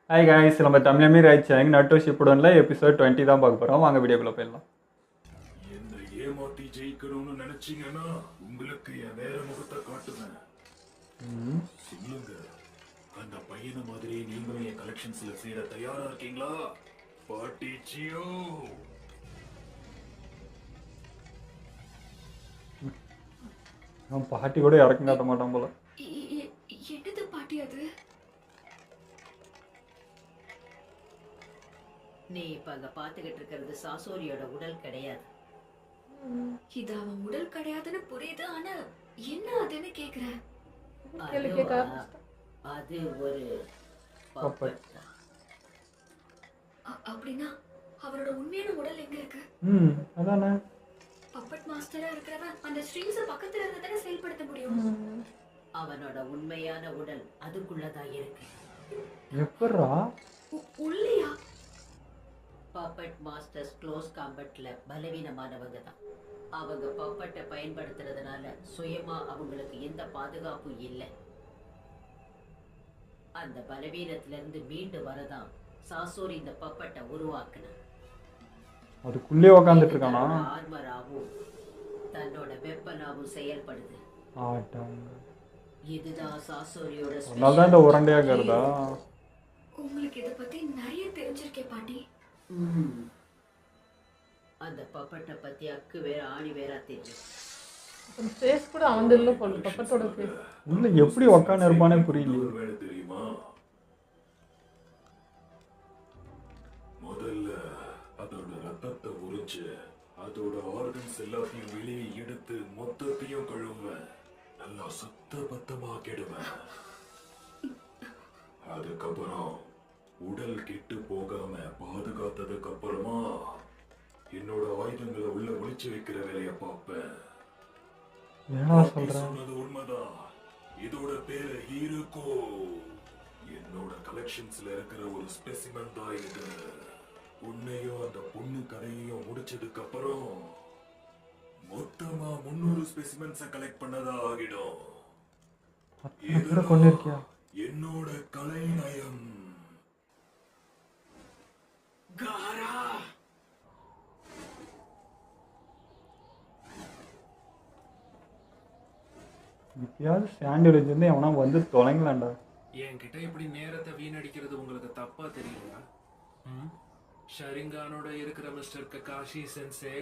Hi guys, நம்ம தமிழமே right channel நட்டு ஷிப்புடன்ல episode 20 தான் பார்க்க போகிறோம். வாங்க வீடியோக்குள்ள போயிடலாம். என்ன ஏமாத்தி ஜெயிக்கணும்னு நினைச்சீங்கன்னா உங்களுக்கு என் வேற முகத்தை காட்டுவேன். சொல்லுங்க, அந்த பையனை மாதிரி நீங்களும் என் கலெக்ஷன்ஸ்ல சேர தயாரா இருக்கீங்களா? பாட்டிச்சியோ அவன் பாட்டி கூட இறக்கம் காட்ட மாட்டான் போல. என்னது பாட்டி அது? நீ இப்ப அங்க பாத்துக்கிட்டு இருக்கிறது சாசோரியோட உடல் கிடையாது. இது அவன் உடல் கிடையாதுன்னு புரியுது, ஆனா என்ன அதுன்னு கேக்குறேன். அது ஒரு puppet தான். அப்படின்னா அவரோட உண்மையான உடல் எங்க இருக்கு? அதானே பப்பட் மாஸ்டரா இருக்கிறவன் அந்த ஸ்ட்ரிங்ஸ் பக்கத்துல இருந்து தானே செயல்படுத்த முடியும். அவனோட உண்மையான உடல் அதுக்குள்ளதான் இருக்கு. எப்படா உள்ளையா? பப்பட் மாஸ்டர்ஸ் க்ளோஸ் காம்பட்ல பலவீனமானவங்க தான். அவங்க பப்பட்டை பயன்படுத்துறதுனால சுயமா அவங்களுக்கு எந்த பாதுகாப்பும் இல்லை. அந்த பலவீனத்துல இருந்து மீண்டு வரதான் சாசோரி இந்த பப்பட்டை உருவாக்குன. அதுக்குள்ளே உக்காந்துட்டு இருக்கானா? ஆர்மராவும் தன்னோட வெப்பனாவும் செயல்படுது. இதுதான் சாசோரியோட அதனாலதான் இந்த உரண்டையா கருதா. உங்களுக்கு இத பத்தி நிறைய தெரிஞ்சிருக்கே பாட்டி. அந்த பப்பட்டை பத்தி அக்கு வேற ஆணி வேற தெரியும். ஃபேஸ் கூட அவன் இல்ல போல. பப்பட்டோட ஃபேஸ் உள்ள எப்படி உக்காந்து இருப்பானே புரியலையே. வேலை தெரியுமா? முதல்ல அதோட ரத்தத்தை உரிச்சு அதோட ஆர்கன்ஸ் எல்லாத்தையும் வெளியே எடுத்து மொத்தத்தையும் கழுவுவேன். நல்லா சுத்த பத்தமாக்கிடுவேன். அதுக்கப்புறம் உடல் கெட்டு போகாம பாதுகாத்ததுக்கு அப்புறமா என்னோட ஆயுதங்களை உள்ள ஒளிச்சு வைக்கிற வேலைய பார்ப்பேன். சொன்னது உண்மைதான். இதோட பேரு ஹீரோகோ. என்னோட கலெக்ஷன்ஸ்ல இருக்கிற ஒரு ஸ்பெசிமென் தான் இது. உன்னையும் அந்த பொண்ணு கதையையும் முடிச்சதுக்கு அப்புறம் மொத்தமா 300 ஸ்பெசிமென்ஸை கலெக்ட் பண்ணதா ஆகிடும். என்னோட கலை நயம். காரா இப்பயாவது சாண்டில் இருந்து எவனா வந்து தொலைங்களாண்டா. என்கிட்ட இப்படி நேரத்தை வீணடிக்கிறது உங்களுக்கு தப்பா தெரியலையா? ஷரிங்கானோட இருக்கிற மிஸ்டர் ககாஷி சென்சே.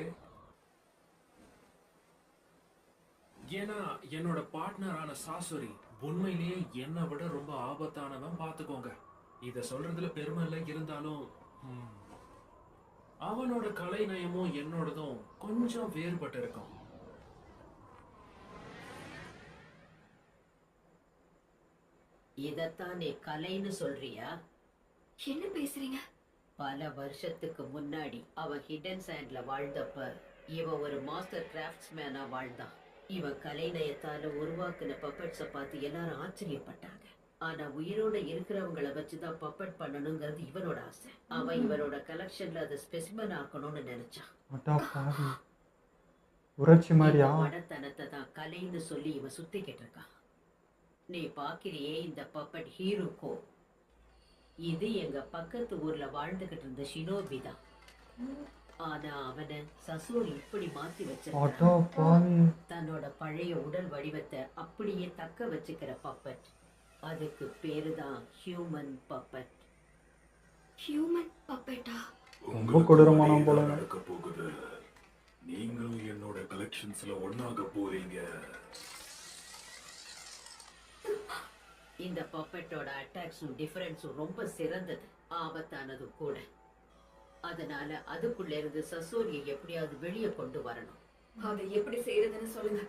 ஏன்னா என்னோட பார்ட்னரான சாசுரி உண்மையிலேயே என்னை விட ரொம்ப ஆபத்தானவன். பார்த்துக்கோங்க, இத சொல்றதுல பெருமை இல்லை, இருந்தாலும் அவனோட கலை நயமும் என்னோடதும் கொஞ்சம் வேறுபட்டு இருக்கும். இதத்தான் நீ கலைன்னு சொல்றியா? என்ன பேசுறீங்க? பல வருஷத்துக்கு முன்னாடி அவன் ஹிடன் சாண்ட்ல வாழ்ந்தப்ப இவன் ஒரு மாஸ்டர் கிராஃப்ட்ஸ்மேனா வாழ்ந்தான். இவன் கலைநயத்தால உருவாக்குன பப்பட்ஸ பார்த்து எல்லாரும் ஆச்சரியப்பட்டாங்க. ஆனா உயிரோட இருக்கிறவங்கள வச்சுதான் பப்பட் பண்ணணுங்கிறது இவனோட ஆசை. அவன் இவனோட கலெக்ஷன்ல அதை ஸ்பெசிமன் ஆக்கணும்னு நினைச்சான். மடத்தனத்தை தான் கலைன்னு சொல்லி இவன் சுத்திக்கிட்டு இருக்கான். நீ பாக்கிறியே இந்த பப்பட் ஹீரோகோ, இது எங்க பக்கத்து ஊர்ல வாழ்ந்துகிட்டு இருந்த ஷினோபி தான். ஆனா அவனை சசோரி இப்படி மாத்தி வச்சிருக்கான். தன்னோட பழைய உடல் வடிவத்தை அப்படியே தக்க வச்சுக்கிற பப்பட். அதுக்கு பேருதான் ஹியூமன் பப்பட். ஹியூமன் பப்பட்டா? ரொம்ப கொடூரமான போல நடக்க போகுது. நீங்களும் என்னோட கலெக்ஷன்ஸ்ல ஒண்ணாக போறீங்க. இந்த பப்பட்டோட அட்டாக்ஸும் டிஃபரன்ஸும் ரொம்ப சிறந்தது, ஆபத்தானதும் கூட. அதனால அதுக்குள்ள இருந்து சசோரியை எப்படியாவது வெளியே கொண்டு வரணும். அதை எப்படி செய்யறதுன்னு சொல்லுங்க.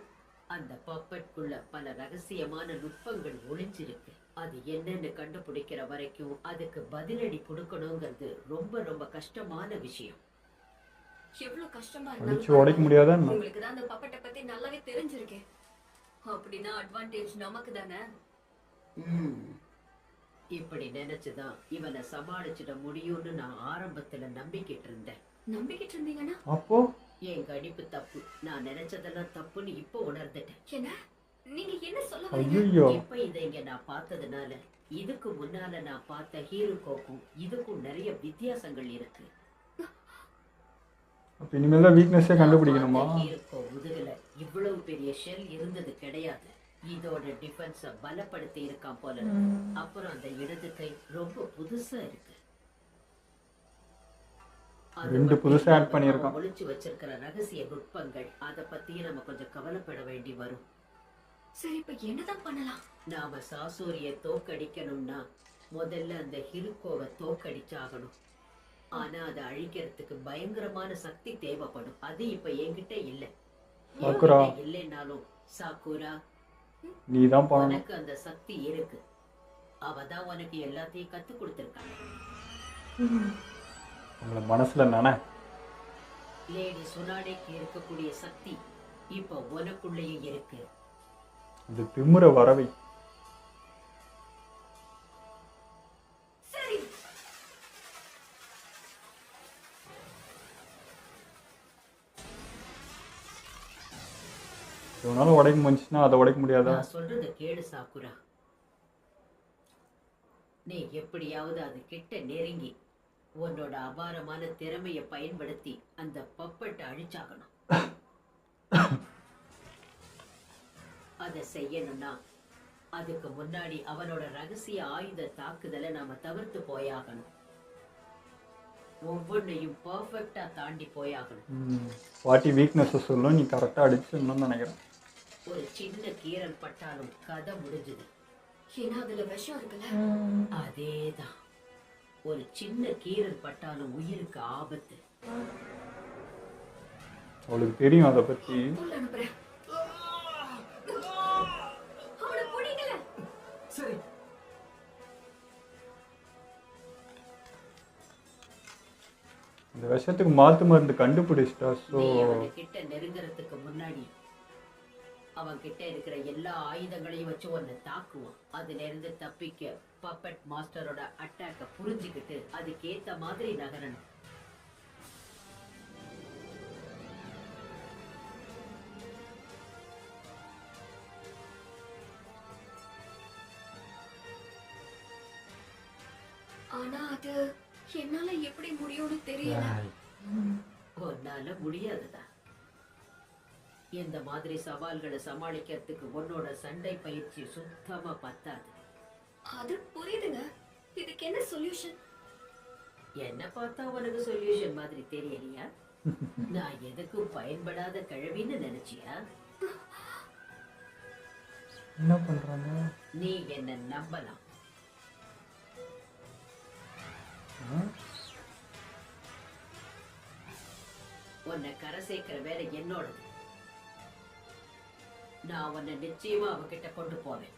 அந்த பப்பட்குள்ள பல ரகசியமான நுட்பங்கள் ஒளிஞ்சிருக்கு. அது என்னன்னு கண்டுபிடிக்கிற வரைக்கும் அதுக்கு பதிலடி கொடுக்கணுங்கிறது ரொம்ப ரொம்ப கஷ்டமான விஷயம். எவ்வளவு கஷ்டமா உடைக்க முடியாதா? உங்களுக்கு தான் அந்த பப்பட்டை பத்தி நல்லாவே தெரிஞ்சிருக்கேன். அப்படின்னா அட்வான்டேஜ் நமக்கு தானே. இப்படி நினைச்சுதான் இவனை சமாளிச்சிட முடியும்னு நான் ஆரம்பத்துல நம்பிக்கிட்டு இருந்தேன். நம்பிக்கிட்டு இருந்தீங்கன்னா அப்போ என் கணிப்பு தப்பு. நான் நினைச்சதெல்லாம் தப்புன்னு இப்ப உணர்ந்துட்டேன். என்ன நீங்க என்ன சொல்ல வரீங்க? இப்ப இதை இங்க நான் பார்த்ததுனால இதுக்கு முன்னால நான் பார்த்த ஹீரோக்கும் இதுக்கும் நிறைய வித்தியாசங்கள் இருக்கு. அப்போ இனிமேல் தான் வீக்னஸே கண்டுபிடிக்கணுமா? ஹீரோக்கோ முதுகுல இவ்வளவு பெரிய ஷெல் இருந்தது கிடையாது. இதோட டிஃபென்ஸ பலப்படுத்தி இருக்கான் போல. அப்புறம் அந்த இடது கை ரொம்ப புதுசா இருக்கு. ரெண்டு புதுசா ஆட் பண்ணியிருக்கான். ஒளிச்சு வச்சிருக்கிற ரகசிய நுட்பங்கள், அத பத்தி நம்ம கொஞ்சம் கவலைப்பட வேண்டி வரும். சரி, இப்ப என்னதான் பண்ணலாம்? நாம சாசோரிய தோக்கடிக்கணும்னா முதல்ல அந்த ஹிருக்கோவை தோக்கடிச்சாகணும். ஆனா அதை அழிக்கிறதுக்கு பயங்கரமான சக்தி தேவைப்படும். அது இப்ப என்கிட்ட இல்ல. சாக்குரா, இல்லைன்னாலும் சாக்குரா, நீ தான் பண்ணணும். உனக்கு அந்த சக்தி இருக்கு. அவதான் உனக்கு எல்லாத்தையும் கத்து கொடுத்திருக்காங்க. உங்களை மனசுல நானே லேடி சுனாடேக்கு இருக்கக்கூடிய சக்தி இப்ப உனக்குள்ளேயும் இருக்கு. இது திமுற வரவை. சரி, இவனால உடைக்க முடிஞ்சுன்னா அதை உடைக்க முடியாதா? நான் சொல்றத கேளு சாக்குரா. நீ எப்படியாவது அது கிட்ட நெருங்கி உன்னோட அபாரமான திறமைய பயன்படுத்தி அந்த பப்பட்டை அழிச்சாகணும். அதை செய்யணும்னா அதுக்கு முன்னாடி அவனோட ரகசிய ஆயுத தாக்குதலை நாம தவிர்த்து போயாகணும். ஒவ்வொன்னையும் பர்ஃபெக்டா தாண்டி போயாகணும். பாட்டி வீக்னஸ் சொல்லும், நீ கரெக்டாக அடிச்சிடணும்னு நினைக்கிறேன். ஒரு சின்ன கீறல் பட்டாலும் கதை முடிஞ்சுது. ஏன்னா அதுல விஷம் இருக்குல்ல. அதேதான், ஒரு சின்ன கீறல் பட்டாலும் உயிருக்கு ஆபத்து. அவளுக்கு தெரியும் அதை பத்தி. உள்ள அனுப்புறேன். அவனை பிடிக்கல. சரி, இந்த விஷத்துக்கு மாத்து மருந்து கண்டுபிடிச்சிட்டா. ஸோ நீ அவன் கிட்ட நெருங்கறதுக்கு முன்னாடி அவன் கிட்ட இருக்கிற எல்லா ஆயுதங்களையும் வச்சு உன்னை தாக்குவான். அதுல இருந்து தப்பிக்க பப்பட் மாஸ்டரோட அட்டாக்க புரிஞ்சுக்கிட்டு அதுக்கேத்த மாதிரி நகரணும். ஆனா அது என்னால எப்படி முடியும்னு தெரியல. உன்னால முடியாதுதான். இந்த மாதிரி சவால்களை சமாளிக்கிறதுக்கு உன்னோட சண்டை பயிற்சி சுத்தமா பத்தாது. அது புரியுதுங்க. இதுக்கு என்ன சொல்யூஷன்? என்ன பார்த்தா உனக்கு சொல்யூஷன் மாதிரி தெரியலையா? நான் எதுக்கும் பயன்படாத கிழவின்னு நினைச்சியா? என்ன பண்றாங்க? நீ என்ன நம்பலாம். உன்னை கரை சேர்க்கிற வேலை என்னோடது. நான் உன்னை நிச்சயமா அவகிட்ட கொண்டு போவேன்.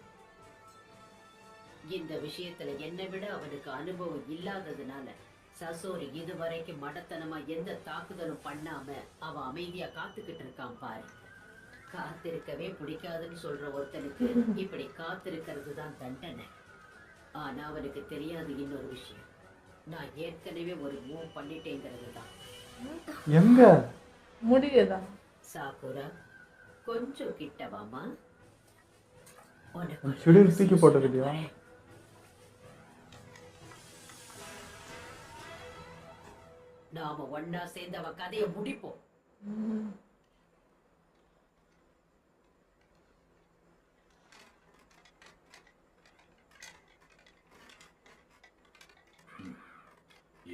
இந்த விஷயத்துல என்னை விட அவனுக்கு அனுபவம் இல்லாததுனால சசோரி இதுவரைக்கும் மடத்தனமா எந்த தாக்குதலும் பண்ணாம அவன் அமைதியா காத்துக்கிட்டு இருக்கான் பாரு. காத்திருக்கவே பிடிக்காதுன்னு சொல்ற ஒருத்தனுக்கு இப்படி காத்திருக்கிறது தான் தண்டனை. ஆனா அவனுக்கு தெரியாது இன்னொரு விஷயம். நான் ஏற்கனவே ஒரு மூவ் பண்ணிட்டேங்கிறது தான். எங்க முடியுதா? சாக்குரா, கொஞ்சம் கிட்ட வாமா. சுடில் தூக்கி போட்டதுலையா? நாம ஒன்னா சேர்ந்து அவன் கதையை முடிப்போம்.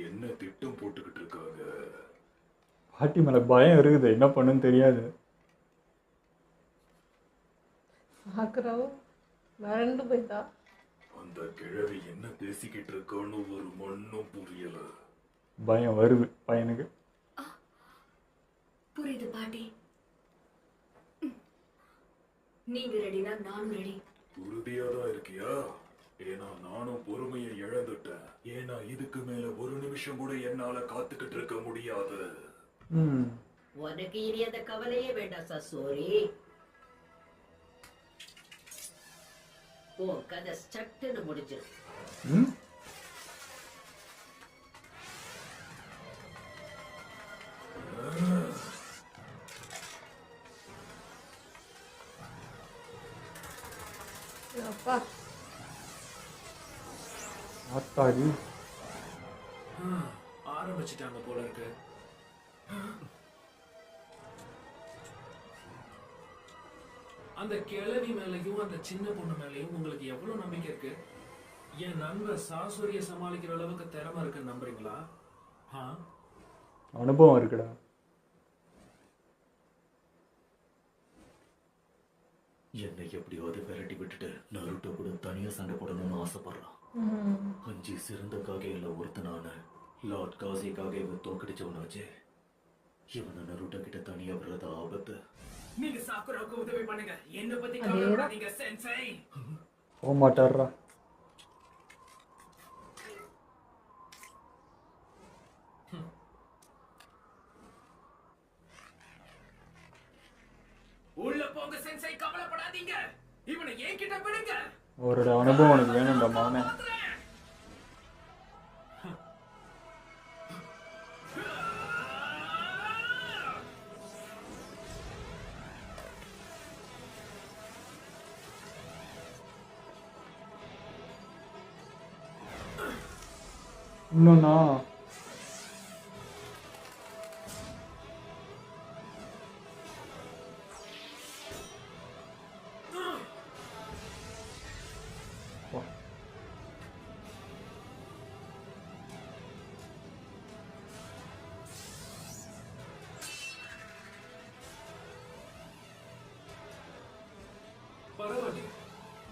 என்ன திட்டம் போட்டுக்கிட்டு இருக்காங்க? பாட்டி மேல பயம் இருக்குது, என்ன பண்ணுன்னு தெரியாது. சாக்குறாவும் வறண்டு போயிட்டா. அந்த கிழவி என்ன பேசிக்கிட்டு இருக்கான்னு ஒரு மண்ணும் புரியல. பயம் வருது பையனுக்கு. புரியுது பாட்டி. நீங்க ரெடினா நானும் ரெடி. உறுதியா தான் இருக்கியா? ஏன்னா நானும் பொறுமையை இழந்துட்டேன். ஏன்னா இதுக்கு மேல ஒரு நிமிஷம் கூட என்னால காத்துக்கிட்டு இருக்க முடியாது. உனக்கு இனி அந்த கவலையே வேண்டாம் சசோரி. ஓ கதை சட்டுன்னு முடிஞ்சிடும். அப்பா ஆத்தாடி. ஆரம்பிச்சிட்டாங்க போல இருக்கு. அந்த கிழவி மேலையும் அந்த சின்ன பொண்ணு மேலையும் உங்களுக்கு எவ்வளவு நம்பிக்கை இருக்கு? என் நண்பர் சாசுரிய சமாளிக்கிற அளவுக்கு திறமை இருக்குன்னு நம்புறீங்களா? அனுபவம் இருக்குடா. என்னை எப்படியாவது விரட்டி விட்டுட்டு நருட்டோ கூட தனியா சண்டை போடணும்னு ஆசைப்படுறான். 5 சிறந்த காகையில ஒருத்தனான லார்ட் காசிக்காக இவன் தோக்கடிச்சவனாச்சே. இவனை நருட்டோ கிட்ட தனியா விடுறது ஆபத்து. நீங்க சாக்குராவுக்கு உதவி பண்ணுங்க. என்ன பத்தி கவலைப்படாதீங்க சென்சை. போக மாட்டாரா? உள்ள போங்க சென்சை, கவலைப்படாதீங்க. இவனை என்கிட்ட விடுங்க. அவரோட அனுபவம் உனக்கு வேணும்டா மாமே. இன்னொன்னா பரவாயில்ல,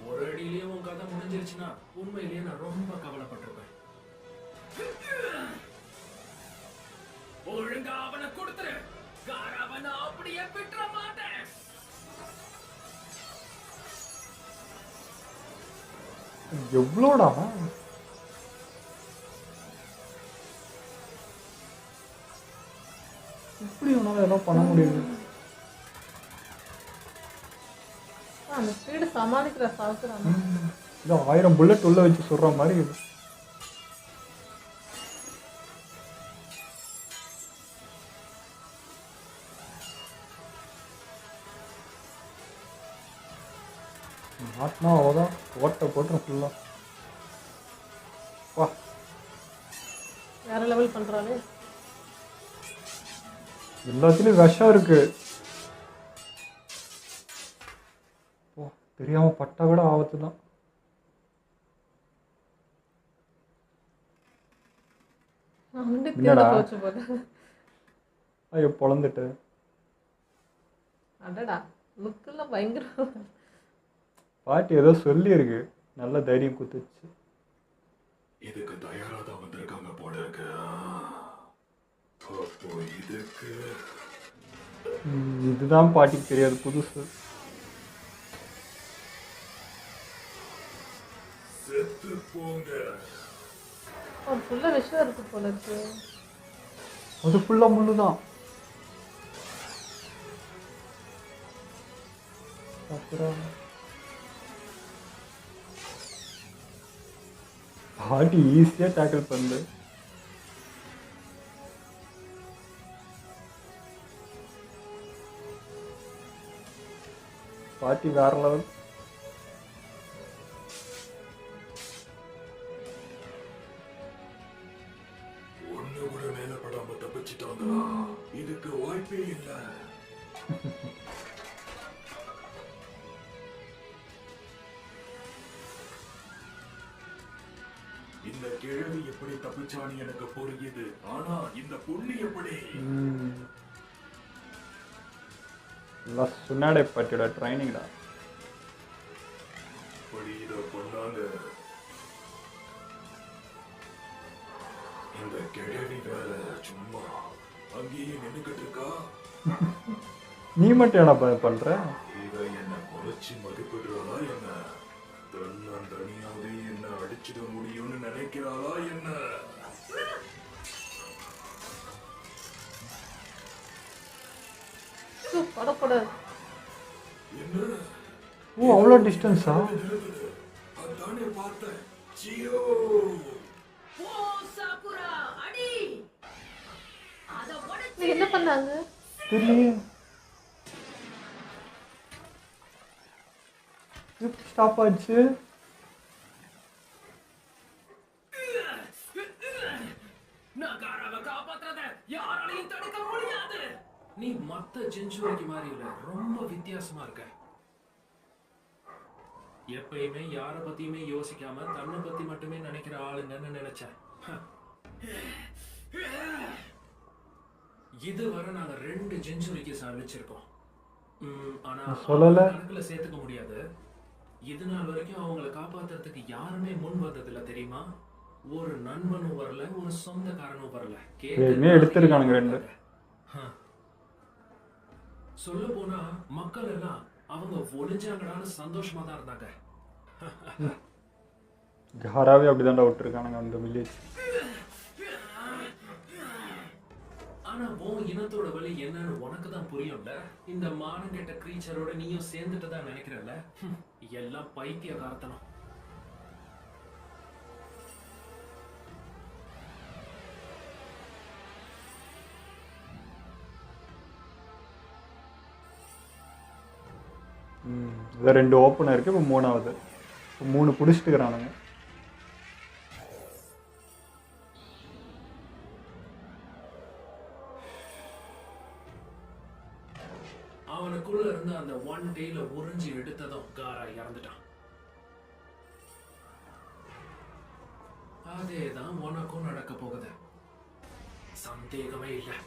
ஒரு அடியிலேயே உன் கதை முடிஞ்சிருச்சுன்னா உண்மையிலேயே நான் ரொம்ப கவலைப்பட்டிருப்பேன். ஒழுங்கா அவனை கொடுத்துரு. அவனை அப்படியே விட்டுற மாட்டேன். எவ்வளோடா? எப்படி உன்னால எல்லாம் பண்ண முடியுது? அந்த ஸ்பீடு சமாளிக்கிற சாப்பிட்றாங்க. இது 1000 புல்லட் உள்ள வச்சு சொல்ற மாதிரி இது. மாட்டினா அவ்வளோதான், ஓட்ட போட்டுரும் ஃபுல்லா. வா, வேற லெவல் பண்றாளே. எல்லாத்துலயும் விஷம் இருக்கு. ஓ, தெரியாம பட்டா கூட ஆபத்து தான். என்னடா? போச்சு போது. ஐயோ, பொழந்துட்டு. அடடா, லுக்கெல்லாம் பயங்கரம். பாட்டி ஏதோ சொல்லியிருக்கு, நல்ல தைரியம் குத்துச்சு. இதுக்கு தயாரா தான் வந்திருக்காங்க போல இருக்கு. அப்போ இதுக்கு இதுதான் பாட்டிக்கு தெரியாது, புதுசு. செத்து போங்க. ஒரு ஃபுல்லா விஷயம் இருக்கு போல இருக்கு. அது ஃபுல்லா முள்ளுதான். அப்புறம் பாட்டி ஈஸியா டேக்கிள் பண்ணு. பாட்டி வேற லெவல். ஒண்ணு கூட மேல படாம தப்பிச்சிட்டாங்களா? இதுக்கு வாய்ப்பே இல்லை. இந்த கிழவி எப்படி தப்பிச்சான்னு எனக்கு புரியுது. ஆனா இந்த பொண்ணு எப்படி? எல்லாம் சுன்னாடை பாட்டியோட ட்ரைனிங்டா. இப்படி இத பண்ணாங்க. இந்த கிழவி வேற சும்மா அங்கேயே நின்னுக்கிட்டு இருக்கா. நீ மட்டும் என்ன பண்ற? இவ என்ன குறைச்சி மதிப்பிடுறாளா என்ன? தனியாவே என்ன அடிச்சிட முடியும்னு நினைக்கிறாளா என்ன? படக்கூடாது. என்ன? ஓ, அவ்வளோ டிஸ்டன்ஸா? அதானே பார்த்தேன். ஜியோ ஓ சாக்குரா, அடி. அத உடைச்சு என்ன பண்ணாங்க? தெரியலையே. ஸ்டாப் ஆச்சு. சின்சுரிக்கு மாதிரி இல்ல, ரொம்ப வித்தியாசமா இருக்க. எப்பயுமே யார பத்தியுமே யோசிக்காம தன்னை பத்தி மட்டுமே நினைக்கிற ஆளுங்கன்னு நினைச்சேன். இதுவரை நாங்க 2 செஞ்சுரிக்கு சாதிச்சிருக்கோம். ஆனா சொல்லல. கணக்குல சேர்த்துக்க முடியாது. இது நாள் வரைக்கும் அவங்கள காப்பாத்துறதுக்கு யாருமே முன் வந்ததில்ல தெரியுமா? ஒரு நண்பனும் வரல, ஒரு சொந்தக்காரனும் வரல. ஏற்கனவே எடுத்திருக்கானுங்க 2. சொல்ல போனா மக்கள் எல்லாம் அவங்க ஒளிஞ்சாங்கடான்னு சந்தோஷமா தான் இருந்தாங்க. காராவே அப்படிதான்டா விட்டுருக்கானுங்க அந்த வில்லேஜ். ஆனா உன் இனத்தோட வழி என்னன்னு உனக்கு தான் புரியும்ல. இந்த மானங்கெட்ட கிரீச்சரோட நீயும் சேர்ந்துட்டு தான் நினைக்கிறல்ல. எல்லாம் பைத்திய காரணம். இதில் 2 ஓப்பன் இருக்குது, இப்போ 3ஆவது. இப்போ 3 பிடிச்சிட்டுக்கிறானுங்க. அவனுக்குள்ள இருந்து அந்த 1 டேல உறிஞ்சி எடுத்ததும் காரா இறந்துட்டான். அதேதான் உனக்கும் நடக்க போகுது, சந்தேகமே இல்லை.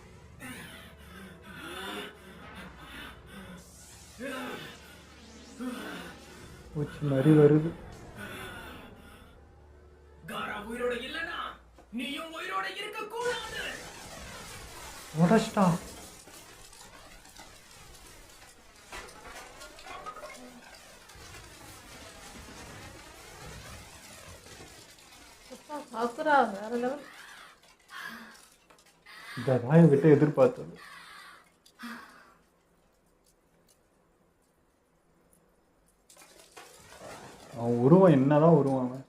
பூச்சி மாதிரி வருது. காரா உயிரோட இல்லனா நீயும் உயிரோட இருக்க கூடாது. உடச்சிட்டான். சாக்குரா வேற லெவல். இதான் என்கிட்ட எதிர்பார்த்தது. அவன் உருவம் என்னதான் உருவம் அவன்.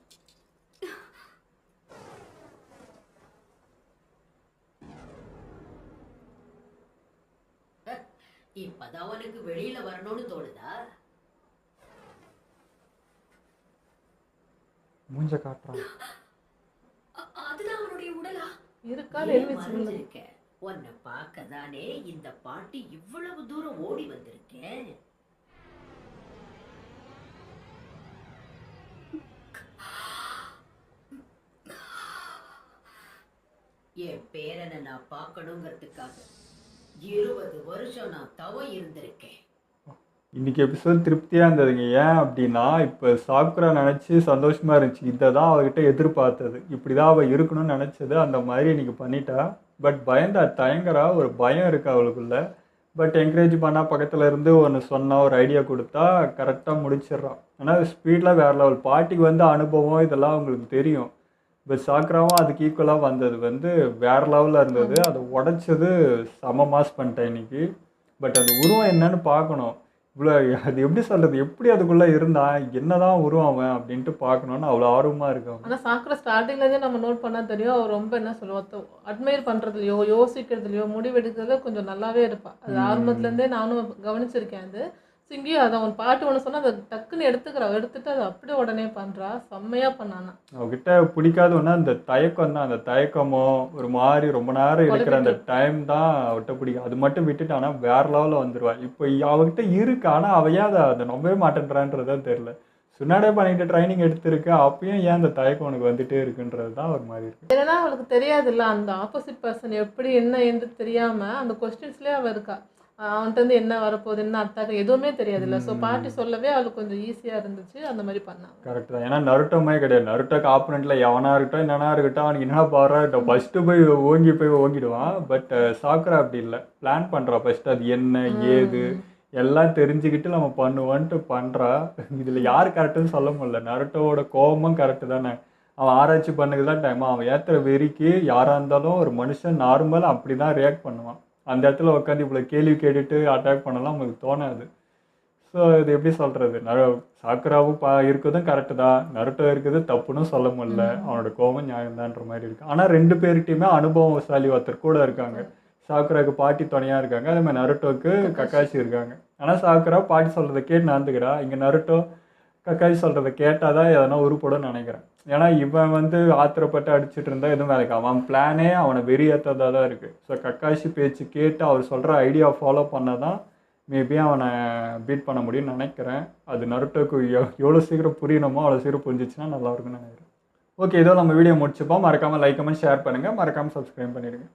இப்பதான் அவனுக்கு வெளியில வரணும்னு தோணுதா? மூஞ்ச காட்டுறான். அதுதான் அவனுடைய உடலா? இருக்கான்னு எலுமிச்சு மறைஞ்சிருக்க. உன்னை பார்க்க தானே இந்த பாட்டி இவ்வளவு தூரம் ஓடி வந்திருக்கேன். என் பேரனை நான் பார்க்கணுங்கிறதுக்காக 20 வருஷம் நான் தவம் இருந்திருக்கேன். இன்னைக்கு எபிசோட் திருப்தியாக இருந்ததுங்க. ஏன் அப்படின்னா இப்போ சாக்குரா நினச்சி சந்தோஷமாக இருந்துச்சு. இதை தான் அவகிட்ட எதிர்பார்த்தது. இப்படி தான் அவள் இருக்கணும்னு நினச்சது. அந்த மாதிரி இன்னைக்கு பண்ணிட்டா. பட் பயந்தா, தயங்குறா. ஒரு பயம் இருக்குது அவளுக்குள்ள. பட் என்கரேஜ் பண்ணால் பக்கத்தில் இருந்து ஒன்று சொன்னால், ஒரு ஐடியா கொடுத்தா கரெக்டாக முடிச்சிடுறான். ஆனால் ஸ்பீடில் வேறு லெவல். பாட்டிக்கு வந்து அனுபவம் இதெல்லாம் அவங்களுக்கு தெரியும். இப்போ சாக்குராவும் அதுக்கு ஈக்குவலாக வந்தது வந்து வேறு லெவலில் இருந்தது. அதை உடைச்சது செம மாஸ் பண்ணிட்டேன் இன்னைக்கு. பட் அந்த உருவம் என்னன்னு பார்க்கணும். இவ்வளோ அது எப்படி சொல்கிறது, எப்படி அதுக்குள்ளே இருந்தான், என்னதான் உருவம் அவன் அப்படின்ட்டு பார்க்கணுன்னு அவ்வளோ ஆர்வமாக இருக்கு. ஆனால் சாக்குரா ஸ்டார்டிங்லேருந்தே நம்ம நோட் பண்ணால் தெரியும், அவர் ரொம்ப என்ன சொல்லுவோம், அட்மையர் பண்ணுறதுலையோ யோசிக்கிறதுலையோ முடிவெடுக்கிறதுல கொஞ்சம் நல்லாவே இருப்பாள். அது ஆரம்பத்துலேருந்தே நானும் கவனிச்சிருக்கேன். அது சிங்கியும் அதை அவன் பாட்டு ஒன்று சொன்னால் அதை டக்குன்னு எடுத்துட்டு அதை அப்படியே உடனே பண்ணுறா. செம்மையாக பண்ணானா. அவகிட்ட பிடிக்காதுன்னா அந்த தயக்கம் தான். அந்த தயக்கமோ ஒரு மாதிரி ரொம்ப நேரம் இருக்கிற அந்த டைம் தான் அவகிட்ட பிடிக்கும். அது மட்டும் விட்டுட்டு ஆனால் வேற லெவலில் வந்துடுவா. இப்போ அவகிட்ட இருக்கு, ஆனால் அவ ஏன் அதை நம்பவே மாட்டேன்றான்றதான் தெரியல. சுன்னாடே பண்ணிட்டு ட்ரைனிங் எடுத்திருக்கு, அப்பயும் ஏன் அந்த தயக்கம் உனக்கு வந்துட்டே இருக்குன்றது தான் ஒரு மாதிரி இருக்கு. ஏன்னா அவளுக்கு தெரியாதுல்ல, அந்த ஆப்போசிட் பர்சன் எப்படி என்ன என்று தெரியாமல் அந்த கொஸ்டின்ஸ்லேயே அவள் இருக்கா. அவன்கிட்ட இருந்து என்ன வரப்போகுது, என்ன அட்டாக், எதுவுமே தெரியாதுல்ல. ஸோ பாட்டி சொல்லவே அவளுக்கு கொஞ்சம் ஈஸியாக இருந்துச்சு. அந்த மாதிரி பண்ணாங்க. கரெக்ட் தான். ஏன்னா நருட்டோமே கிடையாது. நருட்டோக்கு ஆப்போனண்ட்டில் எவனா இருக்கட்டும் என்னன்னா இருக்கட்டும் அவனுக்கு என்ன பாடுறா ஃபஸ்ட்டு போய் ஓங்கிடுவான். பட் சாக்குரா அப்படி இல்லை. பிளான் பண்ணுறா ஃபஸ்ட்டு. அது என்ன ஏது எல்லாம் தெரிஞ்சுக்கிட்டு நம்ம பண்ணுவோன்ட்டு பண்ணுறா. இதில் யார் கரெக்டுன்னு சொல்ல முடியல. நருட்டோவோட கோபமும் கரெக்டு தானே. அவன் ஆராய்ச்சி பண்ணதுக்கு தான் டைம். அவன் ஏற்றுற வெறிக்கு யாராக இருந்தாலும் ஒரு மனுஷன் நார்மலாக அப்படி தான் ரியாக்ட் பண்ணுவான். அந்த இடத்துல உட்காந்து இவ்வளோ கேள்வி கேட்டுட்டு அட்டாக் பண்ணலாம் அவங்களுக்கு தோணாது. ஸோ இது எப்படி சொல்கிறது, சாக்குராவும் இருக்கிறதும் கரெக்டு தான், நருட்டோ இருக்குது தப்புன்னு சொல்ல முடியல. அவனோட கோபம் நியாயம்தான்ற மாதிரி இருக்குது. ஆனால் 2 பேர்கிட்டையுமே அனுபவசாலி ஒருத்தர் கூட இருக்காங்க. சாக்குராவுக்கு பாட்டி துணையாக இருக்காங்க, அதே மாதிரி நருட்டோக்கு கக்காஷி இருக்காங்க. ஆனால் சாக்குரா பாட்டி சொல்கிறத கேட்டு நடந்துக்கிறா. இங்கே நருட்டோ கக்காஷி சொல்கிறத கேட்டால் தான் எதனா உருப்படும் நினைக்கிறேன். ஏன்னா இவன் வந்து ஆத்திரப்பட்டு அடிச்சுட்டு இருந்தால் எதுவும் வேலைக்கு அவன் பிளானே அவனை வெறியேற்றதாக தான் இருக்குது. ஸோ கக்காஷி பேச்சு கேட்டு அவர் சொல்கிற ஐடியா ஃபாலோ பண்ணால் தான் மேபி அவனை பீட் பண்ண முடியும்னு நினைக்கிறேன். அது நருட்டோக்கு எவ்வளோ சீக்கிரம் புரியணுமோ அவ்வளோ சீக்கிரம் புரிஞ்சிச்சுன்னா நல்லாயிருக்குன்னு நினைக்கிறேன். ஓகே, இதோ நம்ம வீடியோ முடிச்சுப்போம். மறக்காமல் லைக் கமெண்ட் ஷேர் பண்ணுங்கள். மறக்காமல் சப்ஸ்கிரைப் பண்ணிடுங்க.